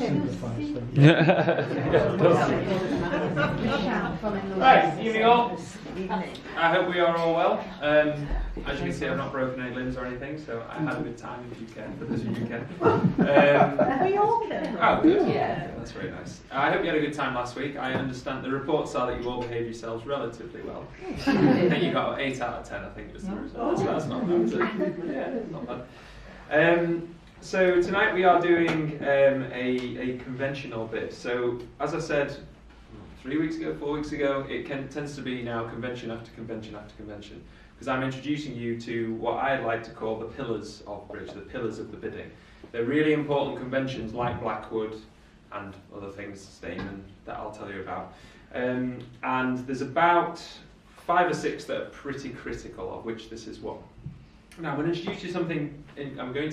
simplifies things. Right, evening all. I hope we are all well. As you can see, I've not broken any limbs or anything, so I had a good time if you can, for those of you who can. We all can. Oh, good. Yeah. That's very nice. I hope you had a good time last week. I understand the reports are that you all behaved yourselves relatively well. I think you got 8 out of 10, I think was the result. So that's not bad, is it? Yeah, not bad. So tonight we are doing a conventional bit. So as I said 3 weeks ago, 4 weeks ago, it tends to be now convention after convention after convention, because I'm introducing you to what I'd like to call the pillars of bridge, the pillars of the bidding. They're really important conventions like Blackwood and other things, Stayman, that I'll tell you about. And there's about 5 or 6 that are pretty critical, of which this is one. Now, I'm going to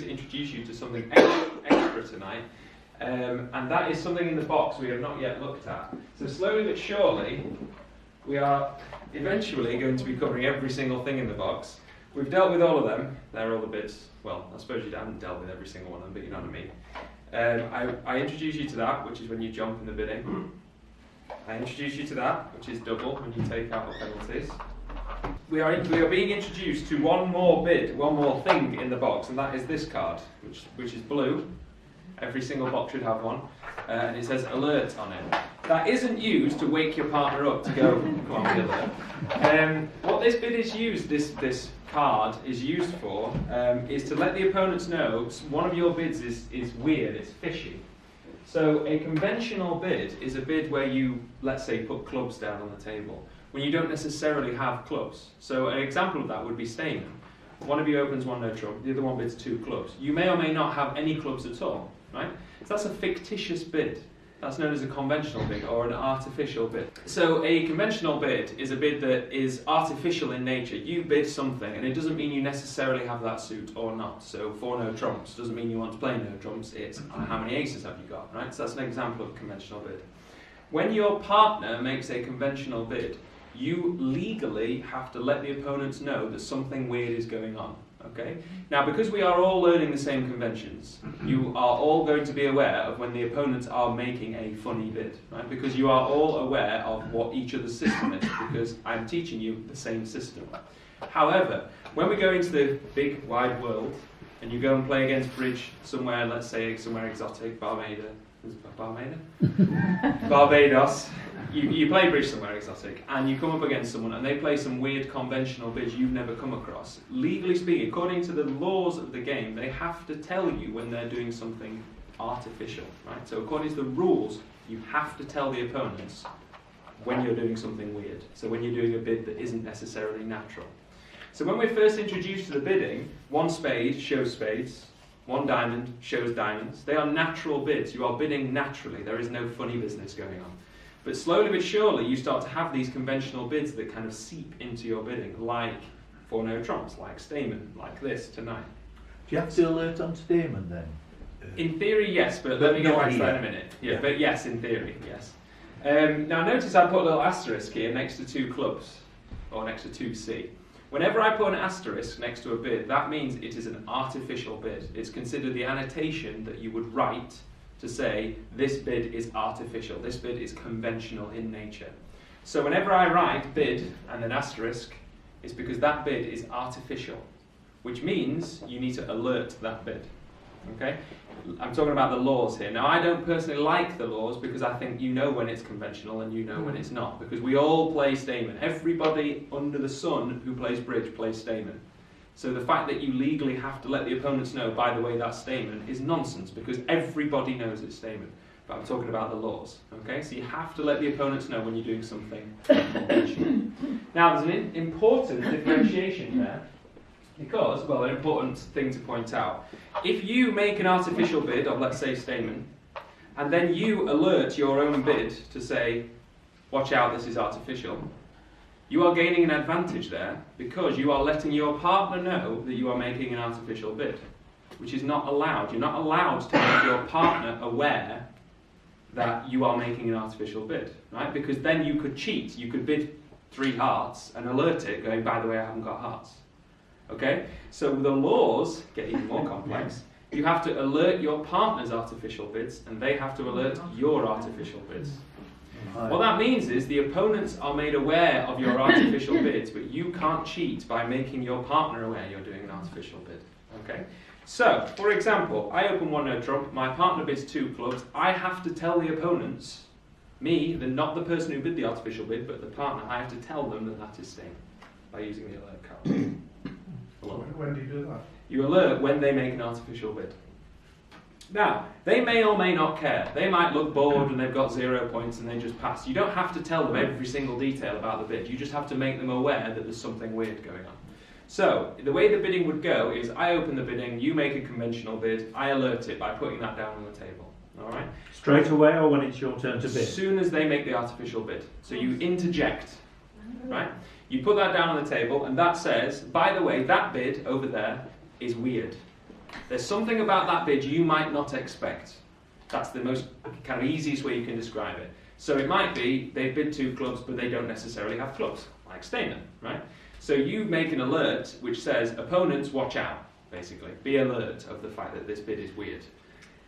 introduce you to something extra tonight, and that is something in the box we have not yet looked at. So slowly but surely, we are eventually going to be covering every single thing in the box. We've dealt with all of them. They're all the bits. Well, I suppose you haven't dealt with every single one of them, but you know what I mean. I introduce you to that, which is when you jump in the bidding. I introduce you to that, which is double, when you take out the penalties. We are being introduced to one more thing in the box, and that is this card, which is blue. Every single box should have one, and it says alert on it. That isn't used to wake your partner up to go, come on, be alert. What this bid is used, this card is used for, is to let the opponents know one of your bids is weird, it's fishy. So a conventional bid is a bid where you, let's say, put clubs down on the table, when you don't necessarily have clubs. So an example of that would be Stayman. One of you opens one no trump, the other one bids 2 clubs. You may or may not have any clubs at all, right? So that's a fictitious bid. That's known as a conventional bid or an artificial bid. So a conventional bid is a bid that is artificial in nature. You bid something, and it doesn't mean you necessarily have that suit or not. So 4 no trumps doesn't mean you want to play no trumps. It's how many aces have you got, right? So that's an example of a conventional bid. When your partner makes a conventional bid, you legally have to let the opponents know that something weird is going on. Okay? Now, because we are all learning the same conventions, you are all going to be aware of when the opponents are making a funny bid, right? Because you are all aware of what each other's system is, because I'm teaching you the same system. However, when we go into the big wide world, and you go and play against bridge somewhere, let's say somewhere exotic, Barbados, you play bridge somewhere exotic, and you come up against someone and they play some weird conventional bids you've never come across. Legally speaking, according to the laws of the game, they have to tell you when they're doing something artificial, right? So according to the rules, you have to tell the opponents when you're doing something weird. So when you're doing a bid that isn't necessarily natural. So when we're first introduced to the bidding, 1 spade shows spades, 1 diamond shows diamonds. They are natural bids. You are bidding naturally. There is no funny business going on. But slowly but surely, you start to have these conventional bids that kind of seep into your bidding, like 4 no trumps, like Stayman, like this tonight. Do you have to alert on Stayman then? In theory, yes, but let me get back to that in a minute. Yeah, but yes, in theory, yes. Now notice I put a little asterisk here next to 2 clubs, or next to 2C. Whenever I put an asterisk next to a bid, that means it is an artificial bid. It's considered the annotation that you would write to say, this bid is artificial, this bid is conventional in nature. So whenever I write bid and an asterisk, it's because that bid is artificial, which means you need to alert that bid. Okay? I'm talking about the laws here. Now, I don't personally like the laws because I think you know when it's conventional and you know when it's not, because we all play Stayman. Everybody under the sun who plays bridge plays Stayman. So the fact that you legally have to let the opponents know, by the way, that's Stayman, is nonsense, because everybody knows it's Stayman. But I'm talking about the laws. Okay? So you have to let the opponents know when you're doing something conventional. Now, there's an important differentiation there. Because, well, an important thing to point out. If you make an artificial bid of, let's say, Stayman, and then you alert your own bid to say, watch out, this is artificial, you are gaining an advantage there because you are letting your partner know that you are making an artificial bid, which is not allowed. You're not allowed to make your partner aware that you are making an artificial bid, right? Because then you could cheat. You could bid 3 hearts and alert it, going, by the way, I haven't got hearts. Okay? So the laws get even more complex. You have to alert your partner's artificial bids, and they have to alert your artificial bids. What that means is the opponents are made aware of your artificial bids, but you can't cheat by making your partner aware you're doing an artificial bid. Okay? So, for example, I open one no trump, my partner bids 2 clubs, I have to tell the opponents, me, not the person who bid the artificial bid, but the partner, I have to tell them that is staying by using the alert card. When do you do that? You alert when they make an artificial bid. Now, they may or may not care. They might look bored and they've got 0 points and they just pass. You don't have to tell them every single detail about the bid. You just have to make them aware that there's something weird going on. So, the way the bidding would go is I open the bidding, you make a conventional bid, I alert it by putting that down on the table. Alright? Straight away or when it's your turn to bid? As soon as they make the artificial bid. So you interject. Right? You put that down on the table and that says, by the way, that bid over there is weird. There's something about that bid you might not expect. That's the most kind of easiest way you can describe it. So it might be they bid 2 clubs but they don't necessarily have clubs, like Stayman, right? So you make an alert which says, opponents watch out, basically. Be alert of the fact that this bid is weird.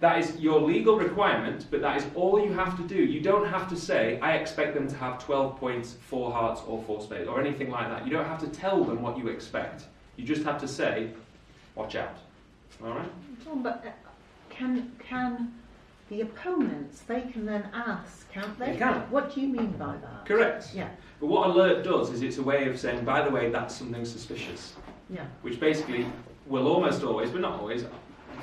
That is your legal requirement, but that is all you have to do. You don't have to say, I expect them to have 12 points, 4 hearts or 4 spades, or anything like that. You don't have to tell them what you expect. You just have to say, watch out. All right? John, but can the opponents, they can then ask, can't they? They can. What do you mean by that? Correct. Yeah. But what alert does is it's a way of saying, by the way, that's something suspicious. Yeah. Which basically will almost always, but not always,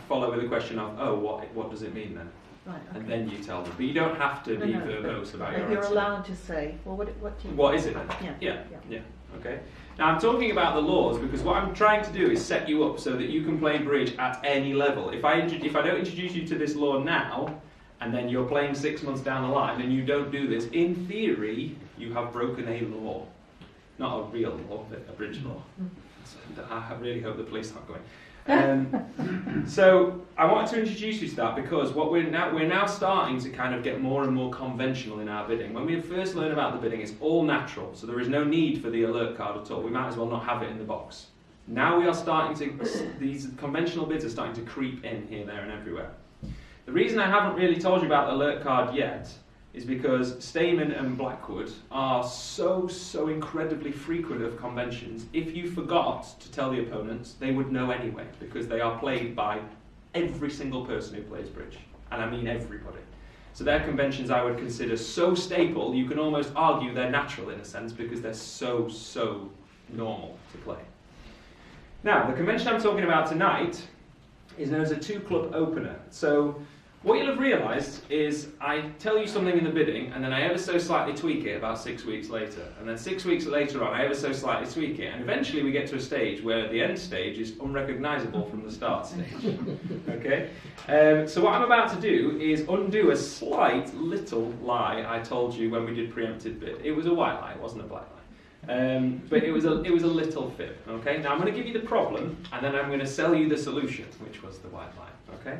follow with a question of, oh, what does it mean then? Right. Okay. And then you tell them. But you don't have to be verbose about your You're answer. allowed to say, well, what do you What is it then? Yeah. Yeah. Okay. Now I'm talking about the laws because what I'm trying to do is set you up so that you can play bridge at any level. If I don't introduce you to this law now, and then you're playing 6 months down the line and you don't do this, in theory, you have broken a law. Not a real law, but a bridge law. So I really hope the police aren't going. So I wanted to introduce you to that because what we're now starting to kind of get more and more conventional in our bidding. When we first learn about the bidding, it's all natural, so there is no need for the alert card at all. We might as well not have it in the box. Now we are starting to, these conventional bids are starting to creep in here, there and everywhere. The reason I haven't really told you about the alert card yet is because Stayman and Blackwood are so incredibly frequent of conventions. If you forgot to tell the opponents, they would know anyway, because they are played by every single person who plays bridge. And I mean everybody. So their conventions I would consider so staple, you can almost argue they're natural in a sense, because they're so normal to play. Now, the convention I'm talking about tonight is known as a 2-club opener. So what you'll have realised is I tell you something in the bidding and then I ever so slightly tweak it about 6 weeks later. And then 6 weeks later on I ever so slightly tweak it. And eventually we get to a stage where the end stage is unrecognisable from the start stage. Okay? So what I'm about to do is undo a slight little lie I told you when we did preempted bid. It was a white lie, it wasn't a black lie. But it was a little fib. Okay? Now I'm going to give you the problem and then I'm going to sell you the solution, which was the white lie. Okay?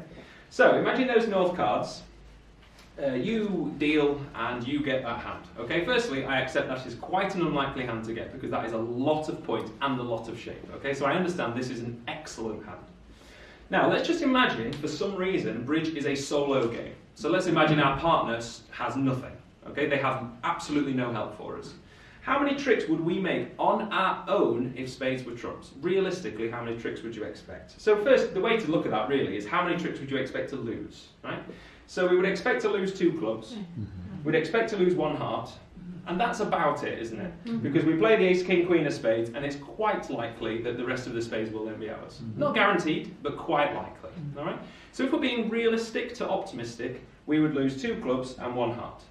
So, imagine those north cards, you deal and you get that hand. Okay, firstly, I accept that is quite an unlikely hand to get because that is a lot of points and a lot of shape. Okay, so I understand this is an excellent hand. Now, let's just imagine, for some reason, bridge is a solo game. So let's imagine our partner has nothing. Okay, they have absolutely no help for us. How many tricks would we make on our own if spades were trumps? Realistically, how many tricks would you expect? So first, the way to look at that really is how many tricks would you expect to lose, right? So we would expect to lose 2 clubs, we'd expect to lose 1 heart, and that's about it, isn't it? Because we play the ace, king, queen of spades, and it's quite likely that the rest of the spades will then be ours. Not guaranteed, but quite likely, all right? So if we're being realistic to optimistic, we would lose 2 clubs and 1 heart.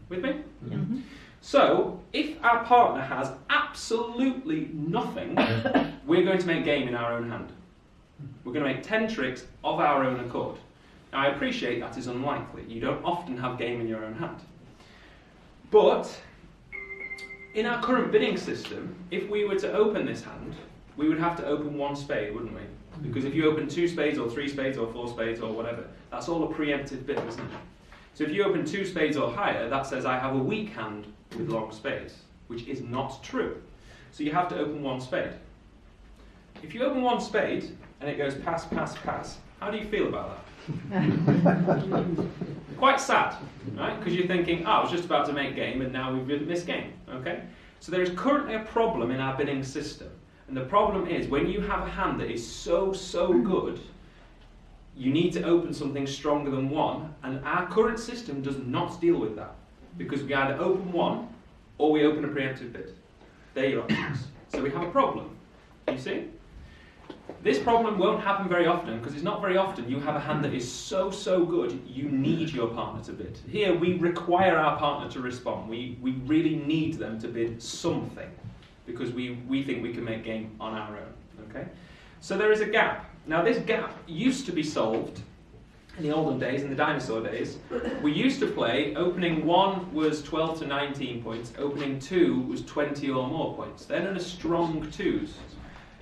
With me? Mm-hmm. So, if our partner has absolutely nothing, we're going to make game in our own hand. We're going to make 10 tricks of our own accord. Now, I appreciate that is unlikely. You don't often have game in your own hand. But, in our current bidding system, if we were to open this hand, we would have to open 1 spade, wouldn't we? Because if you open 2 spades or 3 spades or 4 spades or whatever, that's all a preempted bid, isn't it? So if you open 2 spades or higher, that says I have a weak hand with long spades, which is not true. So you have to open 1 spade. If you open 1 spade and it goes pass, pass, pass, How do you feel about that? Quite sad, right? Because you're thinking, oh, I was just about to make game and now we've missed game, okay? So there is currently a problem in our bidding system. And the problem is when you have a hand that is so good, you need to open something stronger than 1, and our current system does not deal with that. Because we either open 1 or we open a preemptive bid. They're your options. So we have a problem. You see? This problem won't happen very often, because it's not very often you have a hand that is so good you need your partner to bid. Here we require our partner to respond. We really need them to bid something, because we think we can make game on our own. Okay? So there is a gap. Now this gap used to be solved in the olden days, in the dinosaur days. We used to play, opening 1 was 12 to 19 points, opening 2 was 20 or more points. They're known as strong 2s.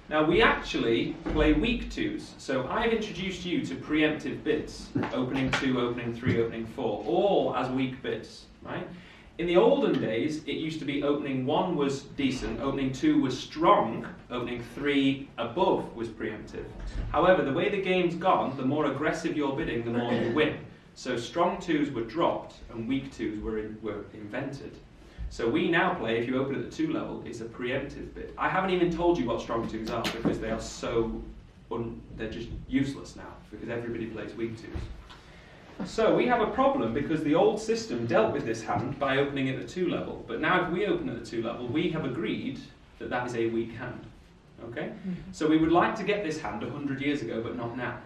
Now we actually play weak 2s. So I've introduced you to preemptive bids, opening 2, opening 3, opening 4, all as weak bids, right? In the olden days, it used to be opening 1 was decent, opening 2 was strong, opening 3 above was preemptive. However, the way the game's gone, the more aggressive you're bidding, the more you win. So strong 2s were dropped and weak 2s were invented. So we now play, if you open at the 2 level, it's a preemptive bid. I haven't even told you what strong 2s are because they are they're just useless now because everybody plays weak 2s. So we have a problem because the old system dealt with this hand by opening at the 2 level. But now if we open at the 2 level, we have agreed that that is a weak hand. Okay? So we would like to get this hand 100 years ago, but not now.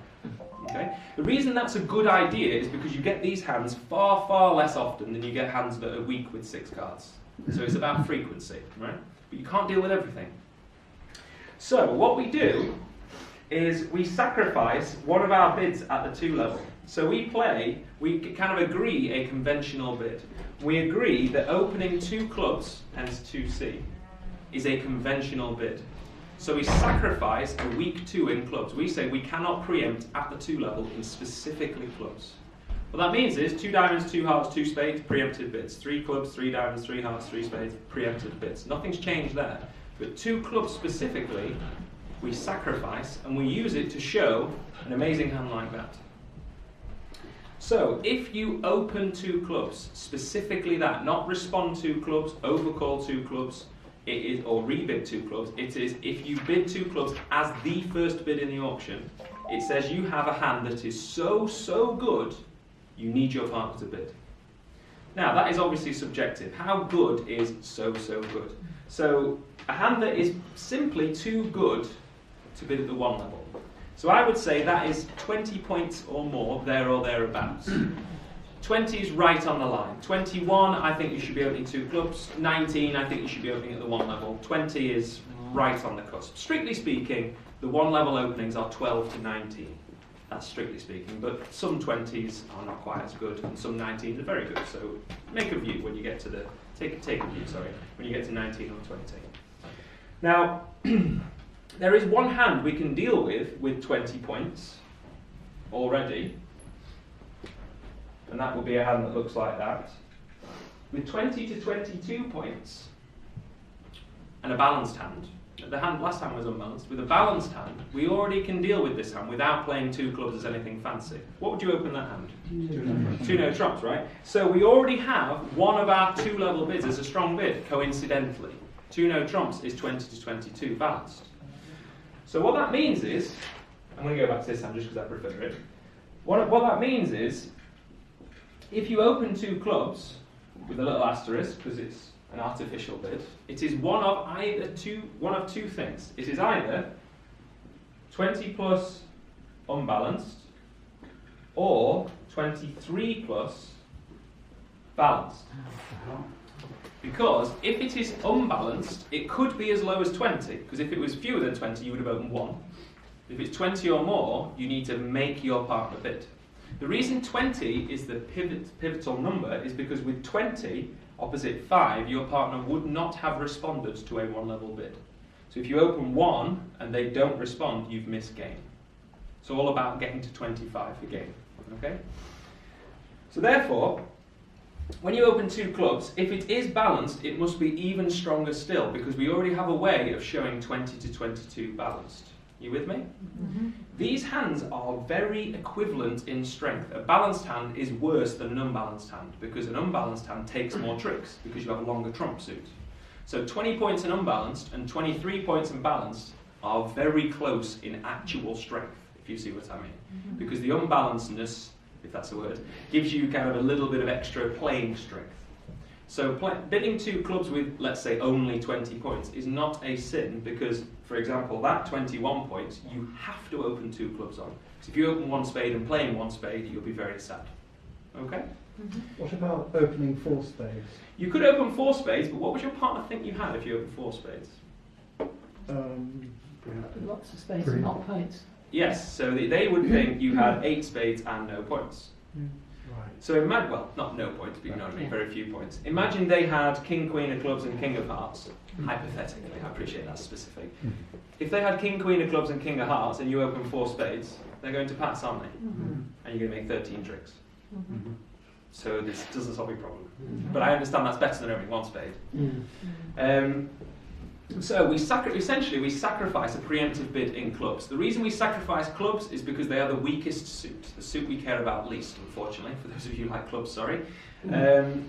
Okay? The reason that's a good idea is because you get these hands far less often than you get hands that are weak with 6 cards. So it's about frequency, right? But you can't deal with everything. So what we do is we sacrifice one of our bids at the 2 level. So we kind of agree a conventional bid. We agree that opening 2 clubs, hence 2C, is a conventional bid. So we sacrifice a weak 2 in clubs. We say we cannot preempt at the 2 level in specifically clubs. What that means is 2 diamonds, 2 hearts, 2 spades, preempted bids. 3 clubs, 3 diamonds, 3 hearts, 3 spades, preempted bids. Nothing's changed there. But 2 clubs specifically, we sacrifice and we use it to show an amazing hand like that. So if you open 2 clubs, specifically that, not respond 2 clubs, overcall 2 clubs, it is, or rebid 2 clubs, it is if you bid 2 clubs as the first bid in the auction, it says you have a hand that is so good, you need your partner to bid. Now that is obviously subjective. How good is so good? So a hand that is simply too good to bid at the 1 level. So I would say that is 20 points or more, there or thereabouts. 20 is right on the line. 21, I think you should be opening 2 clubs. 19, I think you should be opening at the 1 level. 20 is right on the cusp. Strictly speaking, the 1 level openings are 12 to 19. That's strictly speaking, but some 20s are not quite as good, and some 19s are very good. So make a view when you get to the take a view. Sorry, when you get to 19 or 20. Now. There is one hand we can deal with 20 points already, and that will be a hand that looks like that. With 20 to 22 points and a balanced hand, the hand last time was unbalanced, with a balanced hand, we already can deal with this hand without playing 2 clubs as anything fancy. What would you open that hand? 2 no trumps, right? So we already have one of our 2 level bids as a strong bid, coincidentally. 2 no trumps is 20 to 22 balanced. So what that means is, I'm going to go back to this hand just because I prefer it. What that means is, if you open 2 clubs with a little asterisk because it's an artificial bid, it is one of two things. It is either 20 plus unbalanced or 23 plus balanced. Because if it is unbalanced, it could be as low as 20, because if it was fewer than 20, you would have opened 1. If it's 20 or more, you need to make your partner bid. The reason 20 is the pivotal number is because with 20, opposite 5, your partner would not have responded to a 1 level bid. So if you open 1 and they don't respond, you've missed game. It's all about getting to 25 for game. Okay? So therefore, when you open 2 clubs, if it is balanced, it must be even stronger still, because we already have a way of showing 20 to 22 balanced. You with me? Mm-hmm. These hands are very equivalent in strength. A balanced hand is worse than an unbalanced hand because an unbalanced hand takes more tricks because you have a longer trump suit. So 20 points in unbalanced and 23 points in balanced are very close in actual strength, if you see what I mean. Because the unbalancedness, if that's a word, gives you kind of a little bit of extra playing strength. So bidding 2 clubs with, let's say, only 20 points is not a sin because, for example, that 21 points, you have to open 2 clubs on. So if you open 1 spade and playing 1 spade, you'll be very sad. Okay? What about opening 4 spades? You could open 4 spades, but what would your partner think you had if you opened 4 spades? Lots of space and not points. Yes, so they would think you had 8 spades and no points. Right. So imagine, well, not no points, but you know what I mean, very few points. Imagine they had king, queen of clubs and king of hearts. Hypothetically, I appreciate that's specific. If they had king, queen of clubs and king of hearts and you open 4 spades, they're going to pass, aren't they? And you're going to make 13 tricks. So this doesn't solve your problem. But I understand that's better than opening 1 spade. So we essentially we sacrifice a preemptive bid in clubs. The reason we sacrifice clubs is because they are the weakest suit, the suit we care about least, unfortunately, for those of you who like clubs, sorry.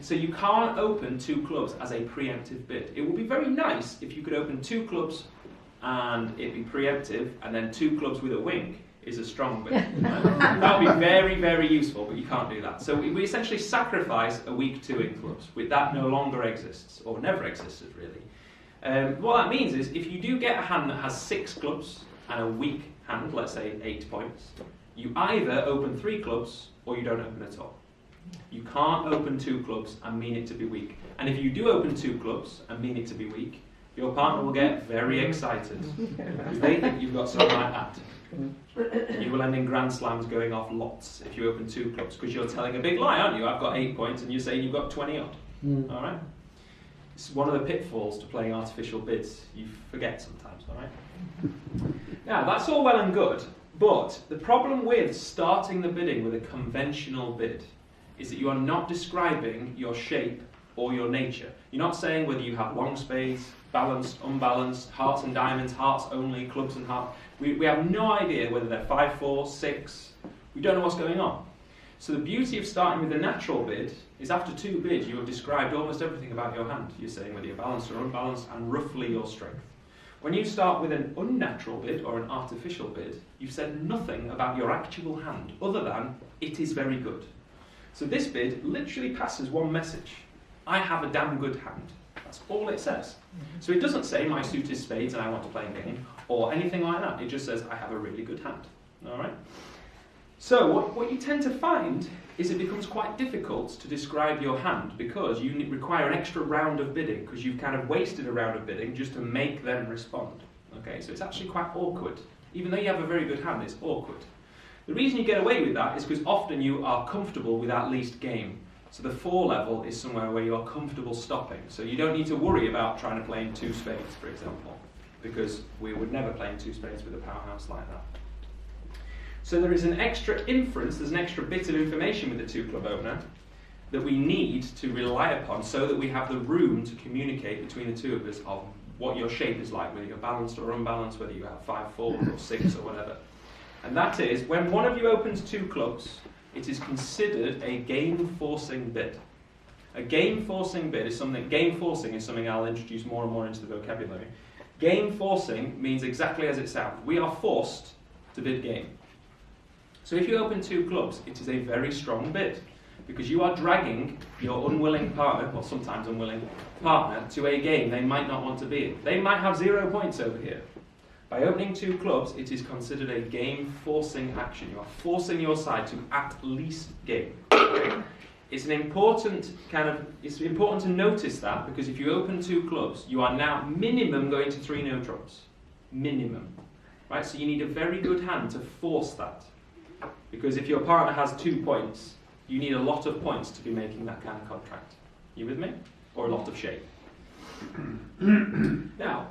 So you can't open 2 clubs as a preemptive bid. It would be very nice if you could open 2 clubs and it'd be preemptive, and then 2 clubs with a wing is a strong bid. That would be very, very useful, but you can't do that. So we essentially sacrifice a weak 2 in clubs. With that no longer exists, or never existed really. What that means is if you do get a hand that has 6 clubs and a weak hand, let's say 8 points, you either open 3 clubs or you don't open at all. You can't open 2 clubs and mean it to be weak. And if you do open 2 clubs and mean it to be weak, your partner will get very excited because they think you've got something like that. You will end in grand slams going off lots if you open 2 clubs because you're telling a big lie, aren't you? I've got 8 points and you're saying you've got 20 odd. All right? It's one of the pitfalls to playing artificial bids. You forget sometimes, all right? Now, that's all well and good, but the problem with starting the bidding with a conventional bid is that you are not describing your shape or your nature. You're not saying whether you have long spades, balanced, unbalanced, hearts and diamonds, hearts only, clubs and hearts. We have no idea whether they're 5, 4, 6. We don't know what's going on. So the beauty of starting with a natural bid is after 2 bids you have described almost everything about your hand. You're saying whether you're balanced or unbalanced and roughly your strength. When you start with an unnatural bid or an artificial bid, you've said nothing about your actual hand other than it is very good. So this bid literally passes one message. I have a damn good hand. That's all it says. So it doesn't say my suit is spades and I want to play a game or anything like that. It just says I have a really good hand. All right? So what you tend to find is it becomes quite difficult to describe your hand because you require an extra round of bidding because you've kind of wasted a round of bidding just to make them respond. Okay, so it's actually quite awkward. Even though you have a very good hand, it's awkward. The reason you get away with that is because often you are comfortable with at least game. So the 4 level is somewhere where you are comfortable stopping. So you don't need to worry about trying to play in 2 spades, for example, because we would never play in 2 spades with a powerhouse like that. So there is an extra inference, there's an extra bit of information with the 2 club opener that we need to rely upon so that we have the room to communicate between the 2 of us of what your shape is like, whether you're balanced or unbalanced, whether you have 5, 4 or 6 or whatever. And that is, when one of you opens 2 clubs, it is considered a game-forcing bid. A game-forcing bid is something, game-forcing is something I'll introduce more and more into the vocabulary. Game-forcing means exactly as it sounds. We are forced to bid game. So if you open 2 clubs, it is a very strong bid because you are dragging your unwilling partner, or sometimes unwilling partner, to a game they might not want to be in. They might have 0 points over here. By opening 2 clubs, it is considered a game-forcing action. You are forcing your side to at least game. Okay? It's important to notice that because if you open 2 clubs, you are now minimum going to 3 no trumps. Minimum. Right? So you need a very good hand to force that. Because if your partner has 2 points, you need a lot of points to be making that kind of contract. You with me? Or a lot of shape. Now,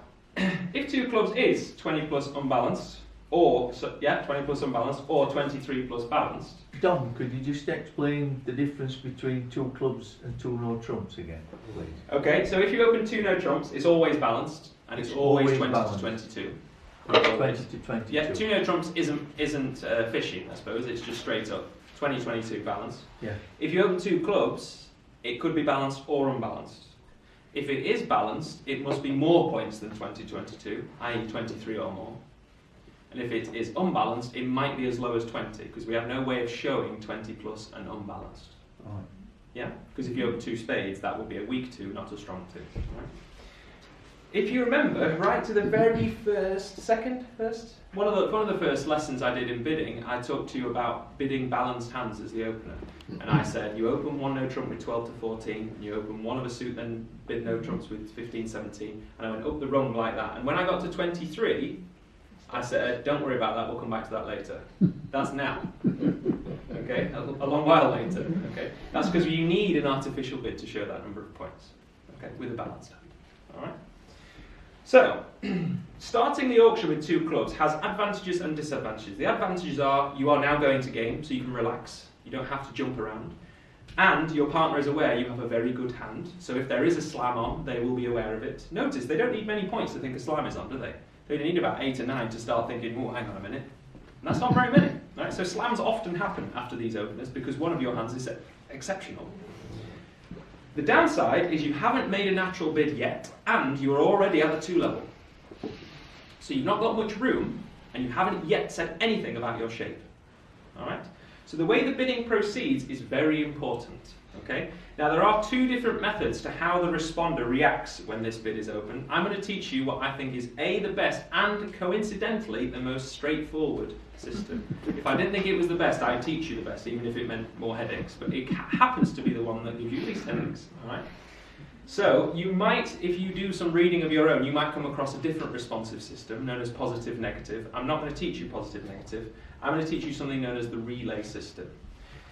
if 2 clubs is 20 plus unbalanced, or 20 plus unbalanced, or 23 plus balanced. Don, could you just explain the difference between 2 clubs and 2 no trumps again, please? Okay, so if you open 2 no trumps, it's always balanced, and it's always 20 balanced. to 22. 20 to 22. Yeah, 2 no trumps isn't fishing, I suppose. It's just straight up 20-22 balance. Yeah. If you open 2 clubs, it could be balanced or unbalanced. If it is balanced, it must be more points than 20-22, i.e. 23 or more. And if it is unbalanced, it might be as low as 20, because we have no way of showing 20 plus and unbalanced. Right. Yeah, because if you open 2 spades, that would be a weak 2, not a strong 2. Right? If you remember, right to the very first, one of the first lessons I did in bidding, I talked to you about bidding balanced hands as the opener. And I said, you open 1 no trump with 12 to 14, and you open 1 of a suit, then bid no trumps with 15, 17, and I went up the rung like that. And when I got to 23, I said, don't worry about that, we'll come back to that later. That's now. Okay, a long while later. Okay, that's because you need an artificial bid to show that number of points. Okay, with a balanced hand. All right. So, starting the auction with 2 clubs has advantages and disadvantages. The advantages are you are now going to game, so you can relax. You don't have to jump around. And your partner is aware you have a very good hand, so if there is a slam on, they will be aware of it. Notice, they don't need many points to think a slam is on, do they? They need about 8 or 9 to start thinking, oh, hang on a minute. And that's not very many. Right? So slams often happen after these openers because one of your hands is exceptional. The downside is you haven't made a natural bid yet, and you're already at the 2 level. So you've not got much room, and you haven't yet said anything about your shape. All right? So the way the bidding proceeds is very important. Okay? Now there are 2 different methods to how the responder reacts when this bid is open. I'm going to teach you what I think is A, the best, and coincidentally the most straightforward system. If I didn't think it was the best, I'd teach you the best, even if it meant more headaches. But it happens to be the one that gives you least headaches. All right? So you might, if you do some reading of your own, you might come across a different responsive system known as positive-negative. I'm not going to teach you positive-negative. I'm going to teach you something known as the relay system.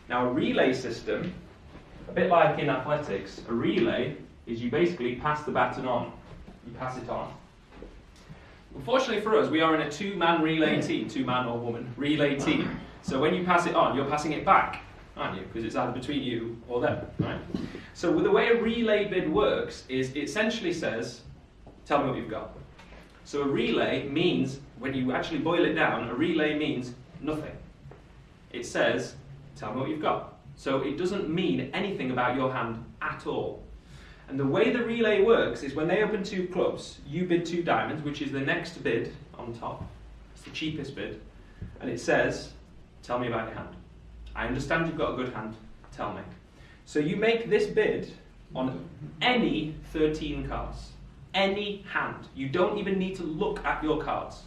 Now a relay system, a bit like in athletics, a relay is you basically pass the baton on. You pass it on. Unfortunately for us, we are in a 2-man relay team, 2-man or woman relay team. So when you pass it on, you're passing it back, aren't you? Because it's either between you or them, right? So the way a relay bid works is it essentially says, tell me what you've got. So a relay means, when you actually boil it down, a relay means nothing. It says, tell me what you've got. So it doesn't mean anything about your hand at all. And the way the relay works is when they open 2 clubs, you bid 2 diamonds, which is the next bid on top. It's the cheapest bid. And it says, tell me about your hand. I understand you've got a good hand, tell me. So you make this bid on any 13 cards. Any hand. You don't even need to look at your cards.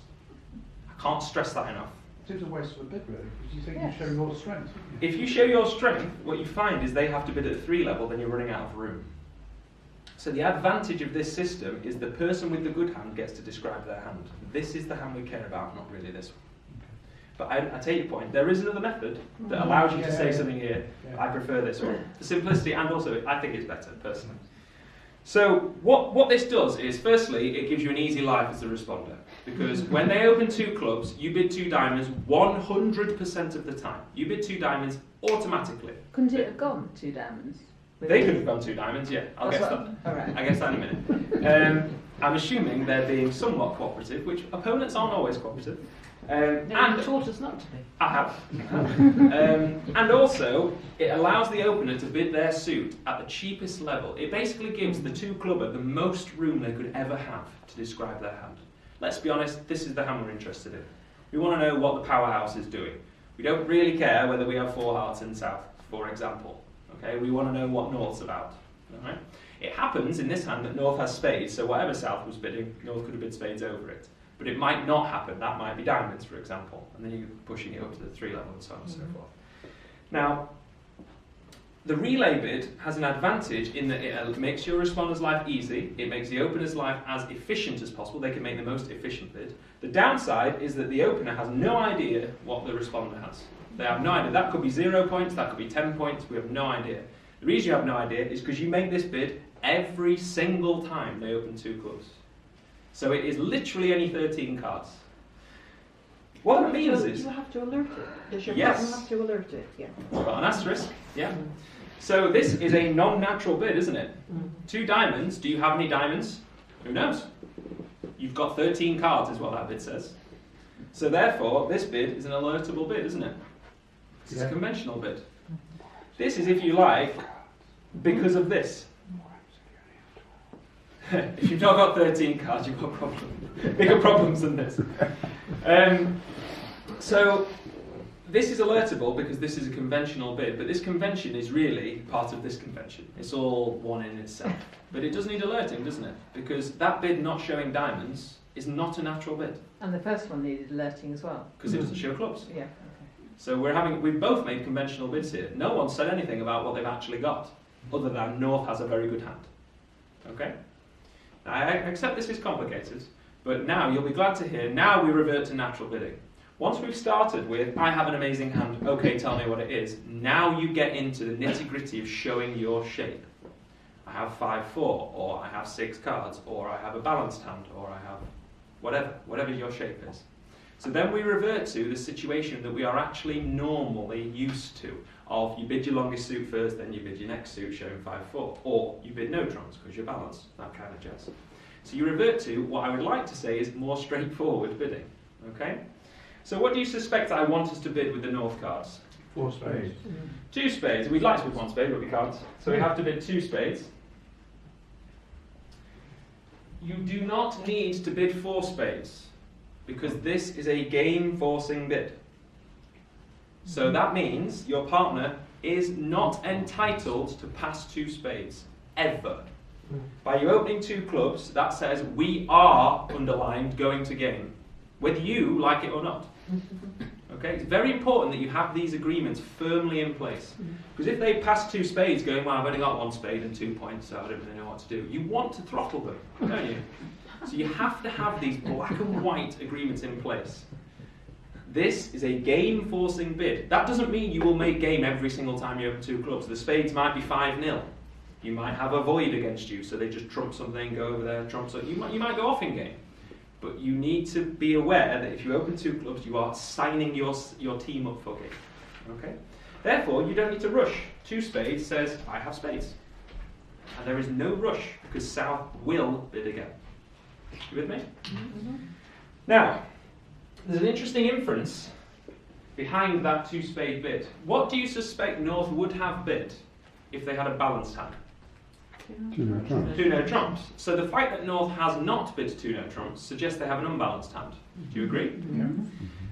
I can't stress that enough. Seems a waste of a bid, really, because you think Yes. you show your strength. If you show your strength, what you find is they have to bid at 3 level, then you're running out of room. So the advantage of this system is the person with the good hand gets to describe their hand. This is the hand we care about, not really this one. But I take your point. There is another method that allows you to say something here. Yeah. I prefer this one. The simplicity, and also I think it's better, personally. So what this does is, firstly, it gives you an easy life as a responder. Because when they open 2 clubs, you bid 2 diamonds 100% of the time. You bid 2 diamonds automatically. Couldn't it have gone 2 diamonds? They could have gone 2 diamonds, yeah. I'll guess that. All right. I guess that in a minute. I'm assuming they're being somewhat cooperative, which opponents aren't always cooperative. No, And you taught us not to be. I have. And also, it allows the opener to bid their suit at the cheapest level. It basically gives the 2 clubber the most room they could ever have to describe their hand. Let's be honest, this is the hand we're interested in. We want to know what the powerhouse is doing. We don't really care whether we have 4 hearts in South, for example. Okay, we want to know what North's about. All right? It happens in this hand that North has spades, so whatever South was bidding, North could have bid spades over it. But it might not happen. That might be diamonds, for example. And then you're pushing it up to the 3 level and so on and so forth. Now, the relay bid has an advantage in that it makes your responder's life easy. It makes the opener's life as efficient as possible. They can make the most efficient bid. The downside is that the opener has no idea what the responder has. They have no idea. That could be 0 points, that could be 10 points. We have no idea. The reason you have no idea is because you make this bid every single time they open 2 clubs. So it is literally any 13 cards. What that means is... You have to alert it. Does your Yes. partner have to alert it? Yeah. It's got an asterisk, yeah. So this is a non-natural bid, isn't it? 2 diamonds. Do you have any diamonds? Who knows? You've got 13 cards, is what that bid says. So therefore, this bid is an alertable bid, isn't it? It's a conventional bid. This is, if you like, because of this. If you've not got 13 cards, you've got bigger problems than this. So this is alertable because this is a conventional bid, but this convention is really part of this convention. It's all one in itself. But it does need alerting, doesn't it? Because that bid not showing diamonds is not a natural bid, And the first one needed alerting as well. because it doesn't show clubs. Yeah. So we've both made conventional bids here. No one said anything about what they've actually got, other than North has a very good hand. Okay? Now, I accept this is complicated, but now you'll be glad to hear, now we revert to natural bidding. Once we've started with, I have an amazing hand, okay, tell me what it is, now you get into the nitty-gritty of showing your shape. I have 5-4, or I have 6 cards, or I have a balanced hand, or I have whatever your shape is. So then we revert to the situation that we are actually normally used to, of you bid your longest suit first, then you bid your next suit showing 5-4, or you bid no trumps because you're balanced, that kind of jazz. So you revert to what I would like to say is more straightforward bidding, okay? So what do you suspect I want us to bid with the North cards? 4 spades. 2 spades. We'd like to bid 1 spade, but we can't. So we have to bid 2 spades. You do not need to bid 4 spades, because this is a game-forcing bid. So that means your partner is not entitled to pass 2 spades, ever. By you opening 2 clubs, that says we are, underlined, going to game, whether you like it or not. Okay, it's very important that you have these agreements firmly in place. Because if they pass 2 spades going, well, I've only got 1 spade and 2 points, so I don't really know what to do, you want to throttle them, don't you? So you have to have these black and white agreements in place. This is a game-forcing bid. That doesn't mean you will make game every single time you open 2 clubs. The spades might be 5-0. You might have a void against you, so they just trump something, go over there, trump something. You might go off in game. But you need to be aware that if you open 2 clubs, you are signing your team up for game. Okay? Therefore, you don't need to rush. 2 spades says, I have spades. And there is no rush, because South will bid again. You with me? Mm-hmm. Now, there's an interesting inference behind that 2 spade bid. What do you suspect North would have bid if they had a balanced hand? 2 no trumps. 2 no trumps. So the fact that North has not bid 2 no trumps suggests they have an unbalanced hand. Do you agree? Yeah.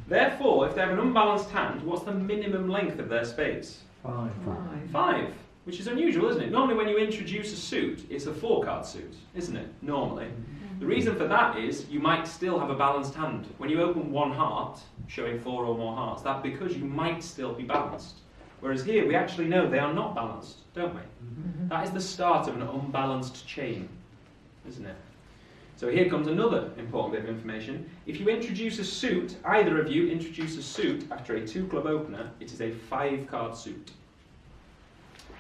Therefore, if they have an unbalanced hand, what's the minimum length of their spades? 5. 5, which is unusual, isn't it? Normally when you introduce a suit, it's a 4-card suit, isn't it? Normally. The reason for that is you might still have a balanced hand. When you open 1 heart, showing 4 or more hearts, that's because you might still be balanced. Whereas here, we actually know they are not balanced, don't we? That is the start of an unbalanced chain, isn't it? So here comes another important bit of information. If you introduce a suit, either of you introduce a suit after a 2-club opener, it is a 5-card suit.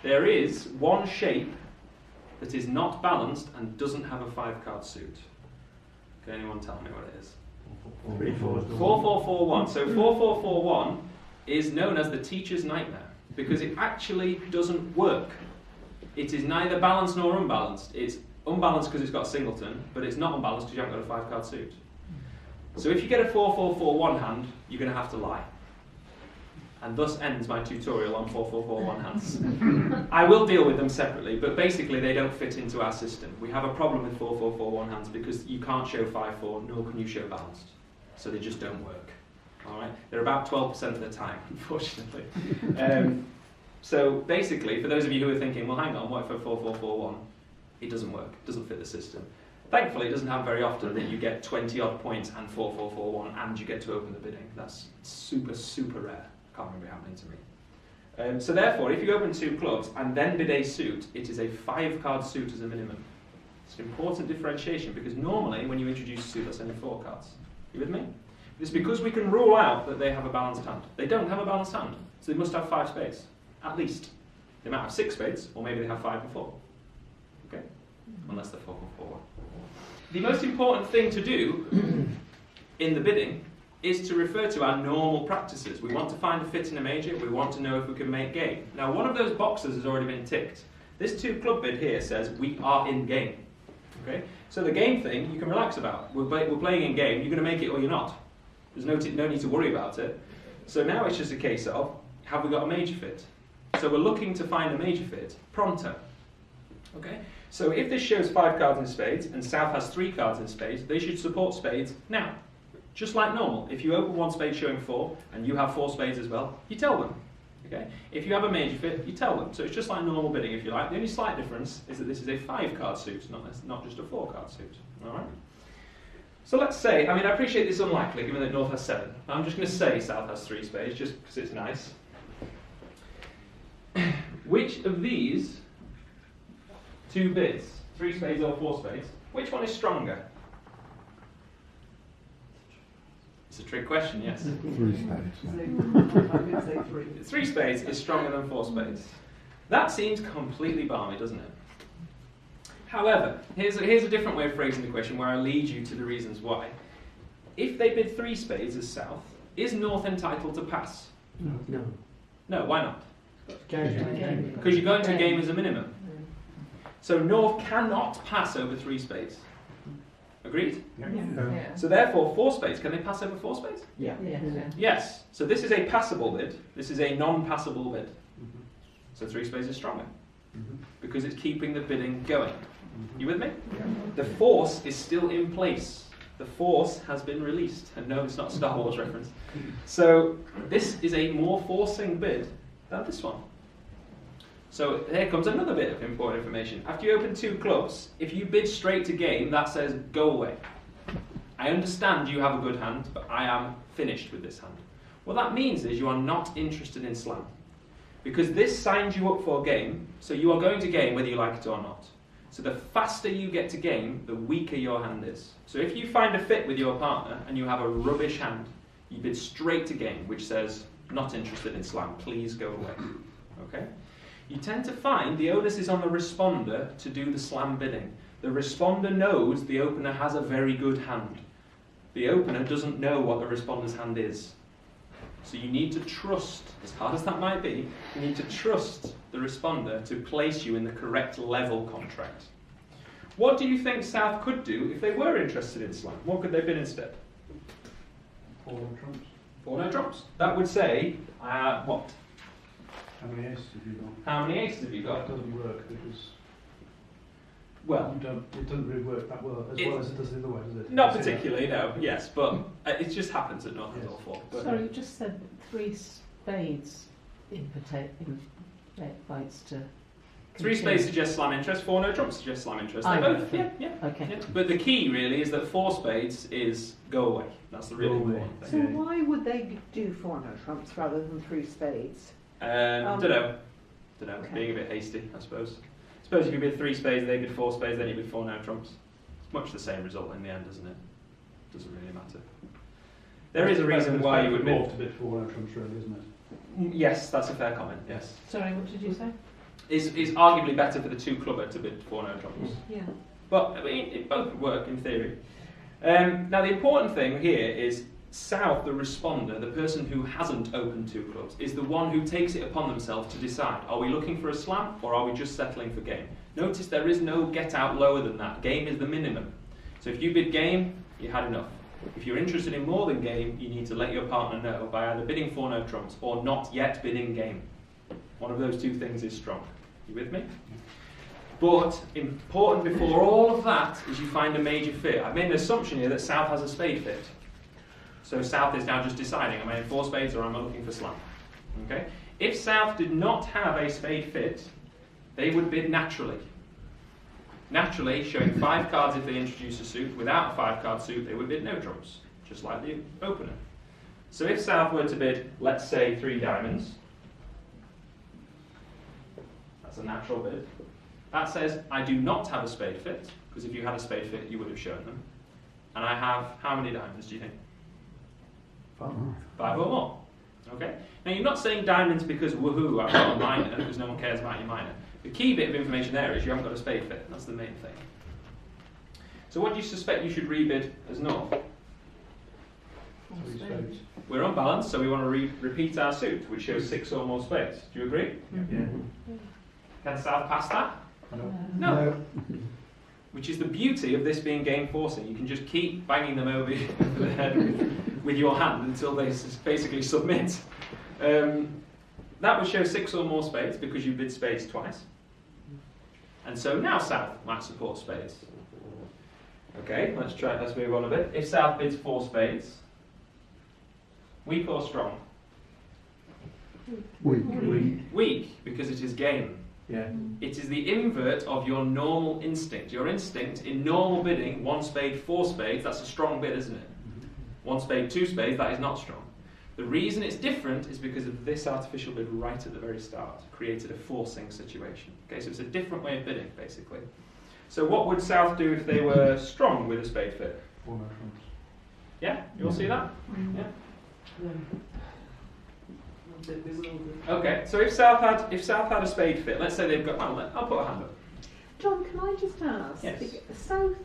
There is one shape that is not balanced and doesn't have a 5-card suit. Can anyone tell me what it is? 4441. So 4441 is known as the teacher's nightmare because it actually doesn't work. It is neither balanced nor unbalanced. It's unbalanced because it's got a singleton, but it's not unbalanced because you haven't got a 5-card suit. So if you get a 4441 hand, you're going to have to lie. And thus ends my tutorial on 4441 hands. I will deal with them separately, but basically they don't fit into our system. We have a problem with 4441 hands because you can't show 5-4, nor can you show balanced. So they just don't work. All right? They're about 12% of the time, unfortunately. So basically, for those of you who are thinking, well, hang on, what if a 4441? It doesn't work. It doesn't fit the system. Thankfully, it doesn't happen very often that you get 20-odd points and 4441 and you get to open the bidding. That's super, super rare. Can't remember it happening to me. So therefore, if you open 2 clubs and then bid a suit, it is a 5-card suit as a minimum. It's an important differentiation because normally when you introduce a suit, that's only 4 cards. You with me? It's because we can rule out that they have a balanced hand. They don't have a balanced hand, so they must have 5 spades, at least. They might have 6 spades, or maybe they have 5 and 4. Okay? Unless they're 4-4-1. The most important thing to do in the bidding is to refer to our normal practices. We want to find a fit in a major, we want to know if we can make game. Now, one of those boxes has already been ticked. This 2-club bid here says we are in game. Okay, so the game thing you can relax about. We're playing in game. You're going to make it or you're not. There's no need to worry about it. So now it's just a case of, have we got a major fit? So we're looking to find a major fit pronto. Okay, so if this shows 5 cards in spades and South has 3 cards in spades, they should support spades now. Just like normal. If you open one spade showing 4 and you have 4 spades as well, you tell them. Okay? If you have a major fit, you tell them. So it's just like normal bidding, if you like. The only slight difference is that this is a 5-card suit, not just a 4-card suit. All right. So let's say, I appreciate this is unlikely, given that North has 7. I'm just going to say South has 3 spades, just because it's nice. Which of these 2 bids, 3 spades or 4 spades, which one is stronger? It's a trick question, yes. 3 spades. I say 3. 3 spades is stronger than 4 spades. That seems completely balmy, doesn't it? However, here's a different way of phrasing the question where I lead you to the reasons why. If they bid 3 spades as South, is North entitled to pass? No. No, why not? Game. Because you're going to a game as a minimum. So North cannot pass over 3 spades. Agreed? Yeah. So therefore, 4 spades, can they pass over 4 spades? Yeah. Yes. So this is a passable bid. This is a non-passable bid. So 3 spades is stronger. Because it's keeping the bidding going. You with me? The force is still in place. The force has been released. And no, it's not a Star Wars reference. So this is a more forcing bid than this one. So here comes another bit of important information. After you open 2 clubs, if you bid straight to game, that says go away. I understand you have a good hand, but I am finished with this hand. What that means is you are not interested in slam. Because this signs you up for game, so you are going to game whether you like it or not. So the faster you get to game, the weaker your hand is. So if you find a fit with your partner and you have a rubbish hand, you bid straight to game, which says, not interested in slam, please go away. Okay? You tend to find the onus is on the responder to do the slam bidding. The responder knows the opener has a very good hand. The opener doesn't know what the responder's hand is. So you need to trust, as hard as that might be, you need to trust the responder to place you in the correct level contract. What do you think South could do if they were interested in slam? What could they bid instead? 4 no trumps. 4 no trumps. That would say, what? How many aces have you got? How many aces have you got? That doesn't work because Well, it doesn't really work that well as it does the other way, does it? not You see that? particularly, no, yes, but it just happens that North has Yes. all 4. But Sorry, you just said 3 spades invites to. 3 spades suggests slam interest, 4 no trumps suggests slam interest. They're I both, see. yeah. Okay. But the key really is that 4 spades is go away. That's the really Go away. important So thing. why would they do 4 no trumps rather than 3 spades? Don't know. Okay. Being a bit hasty, I suppose. Suppose if you bid 3 spades, they bid 4 spades, then you bid 4 no trumps. It's much the same result in the end, isn't it? Doesn't really matter. There is a reason why you would more bid. to bid 4 no trumps, really, isn't it? Yes, that's a fair comment. Yes, Sorry, what did you say? it's arguably better for the 2 clubber to bid 4 no trumps. Yeah. But I mean, it both would work in theory. Now the important thing here is South, the responder, the person who hasn't opened 2 clubs, is the one who takes it upon themselves to decide, are we looking for a slam or are we just settling for game? Notice there is no get out lower than that. Game is the minimum. So if you bid game, you had enough. If you're interested in more than game, you need to let your partner know by either bidding 4 no trumps or not yet bidding game. One of those 2 things is strong. You with me? But important before all of that is you find a major fit. I've made an assumption here that South has a spade fit. So South is now just deciding, am I in 4 spades or am I looking for slam? Okay? If South did not have a spade fit, they would bid naturally. Naturally, showing 5 cards if they introduce a suit. Without a 5-card suit, they would bid no trumps, just like the opener. So if South were to bid, let's say, 3 diamonds, that's a natural bid. That says, I do not have a spade fit, because if you had a spade fit, you would have shown them. And I have, how many diamonds do you think? 5 or more. Okay? Now you're not saying diamonds because woohoo, I've got a minor, because no one cares about your minor. The key bit of information there is you haven't got a spade fit. That's the main thing. So what do you suspect you should rebid as North? 3 spades. We're on balance, so we want to repeat our suit, which shows 6 or more spades. Do you agree? Yeah. Can South pass that? No. No. which is the beauty of this being game forcing. You can just keep banging them over the head with your hand until they basically submit. That would show 6 or more spades because you bid spades twice. And so now South might support spades. Okay, let's move on a bit. If South bids 4 spades, weak or strong? Weak. Weak, because it is game. Yeah. It is the invert of your normal instinct. Your instinct in normal bidding, 1 spade, 4 spades, that's a strong bid, isn't it? 1 spade, 2 spades, that is not strong. The reason it's different is because of this artificial bid right at the very start. Created a forcing situation. Okay, so it's a different way of bidding, basically. So what would South do if they were strong with a spade fit? 4 no trumps. Yeah, you'll see that? Yeah. Okay, so if South had a spade fit, let's say they've got. Well, I'll put a hand up. John, can I just ask? Yes. South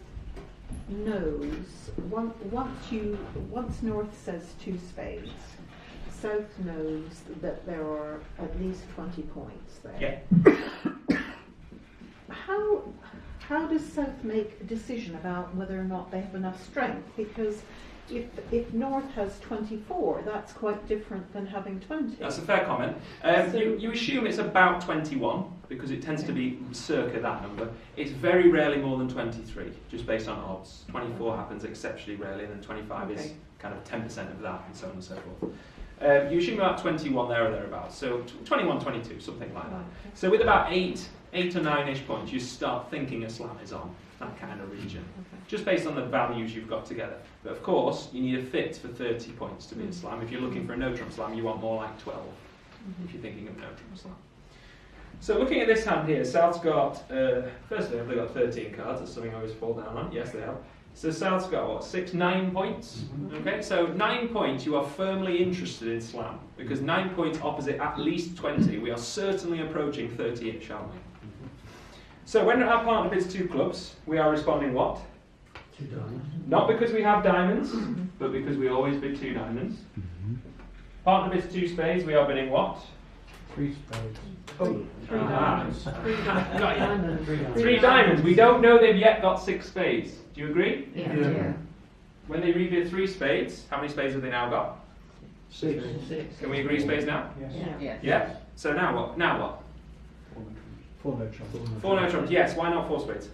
knows once North says 2 spades, South knows that there are at least 20 points there. Yeah. How does South make a decision about whether or not they have enough strength? Because if North has 24, that's quite different than having 20. That's a fair comment. You assume it's about 21 because it tends to be circa that number. It's very rarely more than 23, just based on odds. 24 happens exceptionally rarely, and then 25 is kind of 10% of that, and so on and so forth. You assume about 21 there or thereabouts, so 21, 22, something like that. So with about 8 or 9-ish points, you start thinking a slam is on, that kind of region, just based on the values you've got together. But of course, you need a fit for 30 points to be a slam. If you're looking for a no-trump slam, you want more like 12, if you're thinking of no-trump slam. So looking at this hand here, South's got, firstly, have they got 13 cards? That's something I always fall down on. Yes, they have. So South's got, what, 9 points? Okay, so 9 points, you are firmly interested in slam, because 9 points opposite at least 20. We are certainly approaching 30-ish, aren't we? So when our partner bids 2 clubs, we are responding what? 2 diamonds. Not because we have diamonds, but because we always bid 2 diamonds. Partner bids 2 spades, we are bidding what? 3 spades. Three diamonds. Got you. diamonds. 3 diamonds. We don't know they've yet got 6 spades. Do you agree? Yeah. When they rebid 3 spades, how many spades have they now got? 6. Can we agree spades now? Yes. Yeah. Yeah. So now what? Now what? 4 no trumps. 4 no trumps. Yes. Why not 4 spades?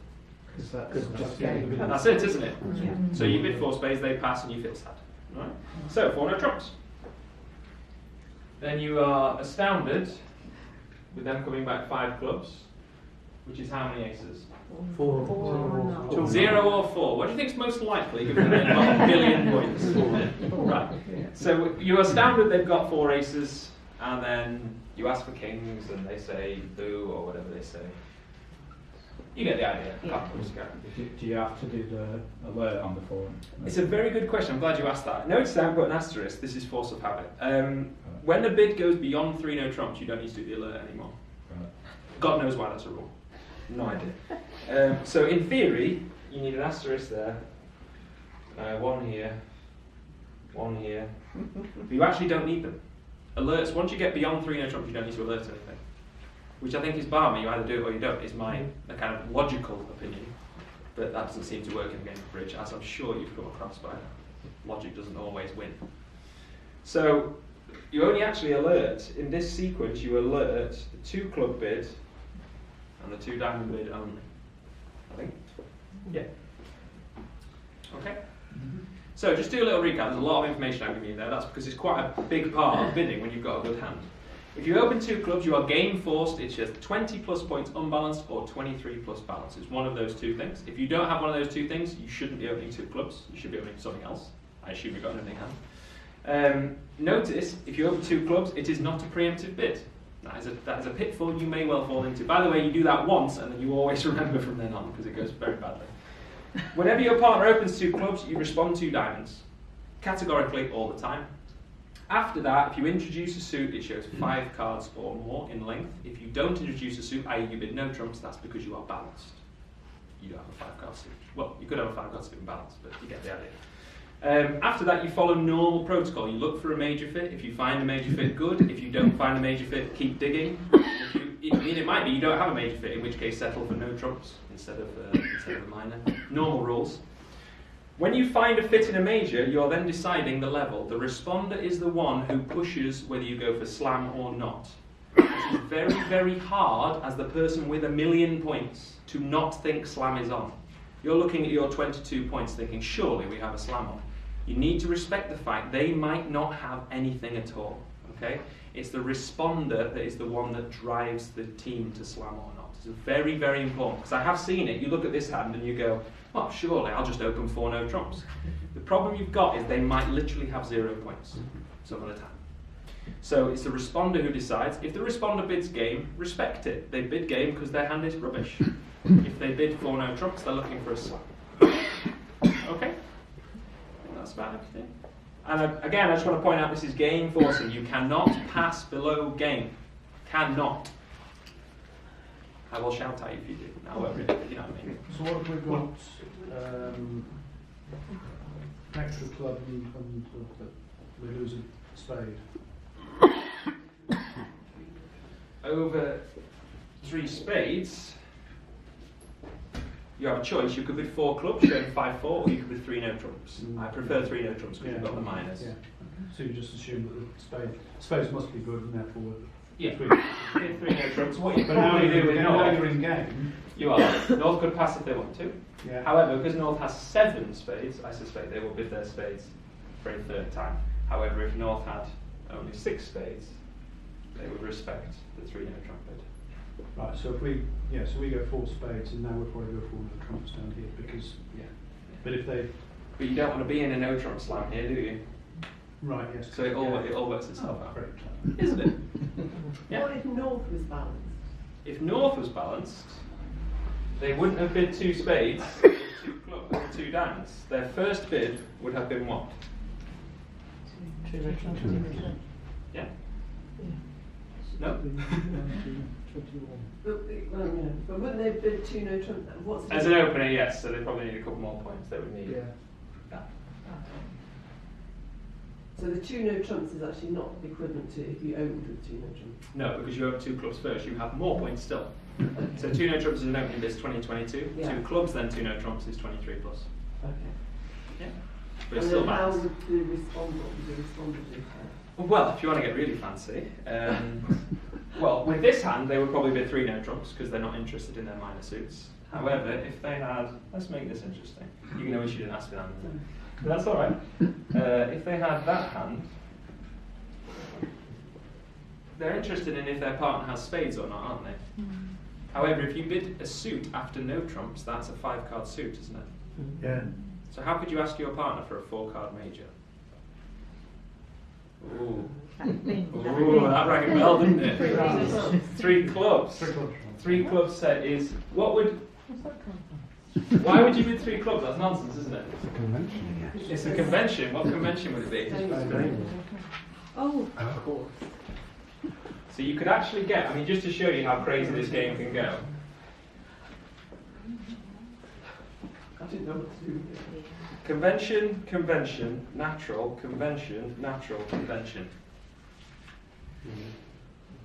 Because that's Because just yeah. That's it, isn't it? Yeah. So you bid 4 spades, they pass, and you fix that. Right? So 4 no trumps. Then you are astounded with them coming back 5 clubs, which is how many aces? 4. 0 or 4. What do you think is most likely, given that they've got a billion points? Right. So you are astounded they've got 4 aces, and then you ask for kings, and they say boo, or whatever they say. You get the idea. Do you have to do the alert on the phone? It's a very good question. I'm glad you asked that. Notice that I've got an asterisk. This is force of habit. When the bid goes beyond 3 no trumps, you don't need to do the alert anymore. Right. God knows why that's a rule. No idea. So in theory, you need an asterisk there. 1 here. 1 here. But you actually don't need them. Alerts, once you get beyond 3 no trumps, you don't need to alert anything. Which I think is balmy. You either do it or you don't, is my kind of logical opinion. But that doesn't seem to work in the game of bridge, as I'm sure you've come across by now. Logic doesn't always win. So you only actually alert, in this sequence, you alert the 2 club bid and the 2 diamond bid only. I think? Yeah. Okay? So just do a little recap. There's a lot of information I'm giving you there. That's because it's quite a big part of bidding when you've got a good hand. If you open 2 clubs, you are game forced. It's just 20 plus points unbalanced or 23 plus balance. It's one of those 2 things. If you don't have one of those 2 things, you shouldn't be opening 2 clubs. You should be opening something else. I assume you've got an opening hand. Notice, if you open 2 clubs, it is not a preemptive bid. That is a pitfall you may well fall into. By the way, you do that once and then you always remember from then on because it goes very badly. Whenever your partner opens 2 clubs, you respond 2 diamonds. Categorically, all the time. After that, if you introduce a suit, it shows 5 cards or more in length. If you don't introduce a suit, i.e. you bid no trumps, that's because you are balanced. You don't have a 5-card suit. Well, you could have a 5-card suit and balanced, but you get the idea. After that, you follow normal protocol. You look for a major fit. If you find a major fit, good. If you don't find a major fit, keep digging. It might be you don't have a major fit, in which case settle for no trumps instead of a minor. Normal rules. When you find a fit in a major, you're then deciding the level. The responder is the one who pushes whether you go for slam or not. It is very, very hard as the person with 1 million points to not think slam is on. You're looking at your 22 points thinking, surely we have a slam on. You need to respect the fact they might not have anything at all. Okay? It's the responder that is the one that drives the team to slam or not. It's very, very important, because I have seen it. You look at this hand and you go, well, surely I'll just open 4 no trumps. The problem you've got is they might literally have 0 points some of the time. So it's the responder who decides. If the responder bids game, respect it. They bid game because their hand is rubbish. If they bid 4 no trumps, they're looking for a slam. Okay? That's about everything. And again, I just want to point out this is game forcing. You cannot pass below game. Cannot. I will shout at you if you do. No, I won't really, you know what I mean. So what have we got? Extra club and we lose a spade. Over 3 spades, you have a choice. You could bid 4 clubs, showing 5-4, or you could bid 3 no trumps. I prefer 3 no trumps because you've got the minors. Yeah. So you just assume that the spades must be good and therefore Yeah. 3. Bid 3 no trumps. What you But now probably do with now North, you're in game. you are. North could pass if they want to. Yeah. However, because North has 7 spades, I suspect they will bid their spades for a 3rd time. However, if North had only 6 spades, they would respect the 3 no trump bid. Right. So if we go 4 spades and now we'll probably go 4 no trumps down here because But if they But you don't want to be in a no trump slam here, do you? right yes. So it all works itself out, Very clever. isn't it? Yeah. What if North was balanced? If North was balanced, they wouldn't have bid 2 spades, 2 clubs, and 2 diamonds. Their first bid would have been what? Yeah? No? But wouldn't they bid 2 no trump? What's As an opener, yes, so they probably need a couple more points. They would need. Yeah. So the 2 no trumps is actually not equivalent to if you opened with 2 no trumps. No, because you open 2 clubs first, you have more points still. So 2 no trumps is an opening bid, 20-22. Yeah. 2 clubs, then 2 no trumps is 23 plus. Okay. Yeah. But it's And still then how balanced. would the responder do? Well, if you want to get really fancy, well, with this hand, they would probably bid 3 no trumps because they're not interested in their minor suits. However, if they had, let's make this interesting. You can always shoot an aspin hand. But that's all right. If they had that hand, they're interested in if their partner has spades or not, aren't they? However, if you bid a suit after no trumps, that's a 5-card suit, isn't it? Yeah. So how could you ask your partner for a 4-card major? Ooh. Ooh, that rang a bell, didn't it? 3 clubs. 3 clubs set is what would? Why would you bid 3 clubs? That's nonsense, isn't it? It's a convention. It's a convention. What convention would it be? Oh, of course. So you could actually get. I mean, just to show you how crazy this game can go. I didn't know what to do with it. Convention, convention, natural, convention, natural, convention.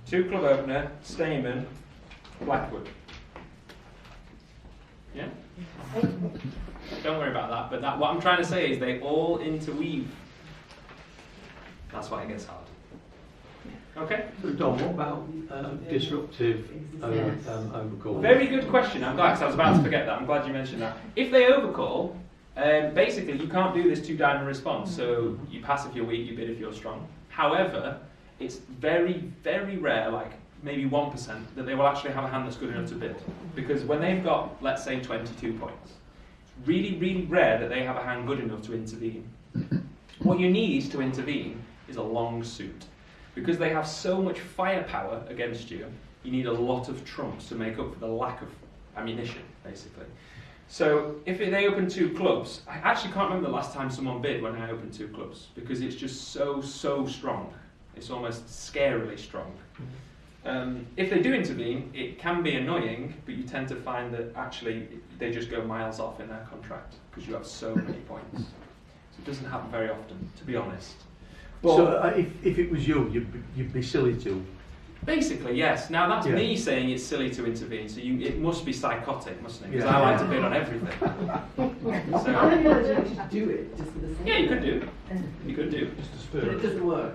2 club opener, Stamen, Blackwood. Yeah? Don't worry about that, but what I'm trying to say is they all interweave. That's why it gets hard. Okay? So Don, what about disruptive overcall? Very good question. I'm glad, because I was about to forget that. I'm glad you mentioned that. If they overcall, basically you can't do this 2-diamond response. So you pass if you're weak, you bid if you're strong. However, it's very, very rare, like maybe 1%, that they will actually have a hand that's good enough to bid. Because when they've got, let's say, 22 points, it's really, really rare that they have a hand good enough to intervene. What you need to intervene is a long suit. Because they have so much firepower against you, you need a lot of trumps to make up for the lack of ammunition, basically. So if they open 2 clubs, I actually can't remember the last time someone bid when I opened 2 clubs, because it's just so strong. It's almost scarily strong. If they do intervene, it can be annoying, but you tend to find that actually they just go miles off in their contract, because you have so many points. So it doesn't happen very often, to be honest. So But if it was you, you'd be silly to. basically, yes. Now that's Yeah. me saying it's silly to intervene. So it must be psychotic, mustn't it? Because Yeah. I like to bid on everything. I So don't imagine you should do it just for the sake. yeah, you could do. You could do. Just to But spur it it. doesn't work.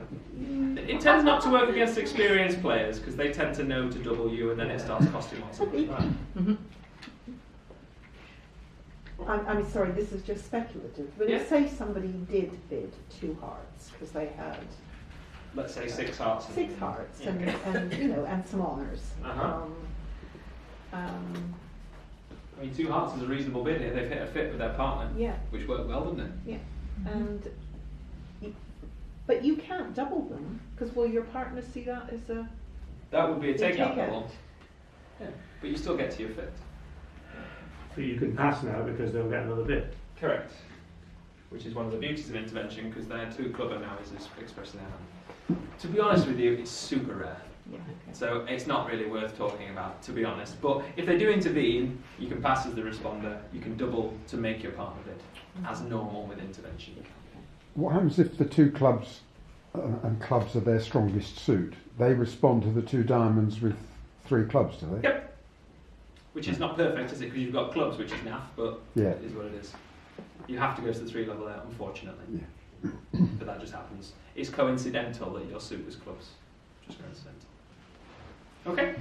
It tends not to work against experienced players because they tend to know to double you, and then it starts costing lots of money. I'm sorry, this is just speculative, but Yeah. if say somebody did bid 2 hearts because they had Let's say 6 hearts. 6 hearts Yeah. and you know and some honours. Uh-huh. I mean, 2 hearts is a reasonable bid here. They've hit a fit with their partner, Yeah, which worked well, didn't it? and but you can't double them because will your partner see that as a That would be a The takeout takeout. double. Yeah, but you still get to your fit. But you can pass now because they'll get another bid. Correct. Which is one of the beauties of intervention because their 2 clubber now is expressing their hand. To be honest with you, it's super rare. yeah. So it's not really worth talking about, to be honest. But if they do intervene, you can pass as the responder. You can double to make your partner bid, as normal with intervention. What happens if the 2 clubs and clubs are their strongest suit? They respond to the 2 diamonds with 3 clubs, do they? Yep. Which is not perfect, is it? Because you've got clubs, which is naff, but Yeah. it is what it is. You have to go to the 3 level there, unfortunately. But that just happens. It's coincidental that your suit was clubs. Just coincidental. Okay.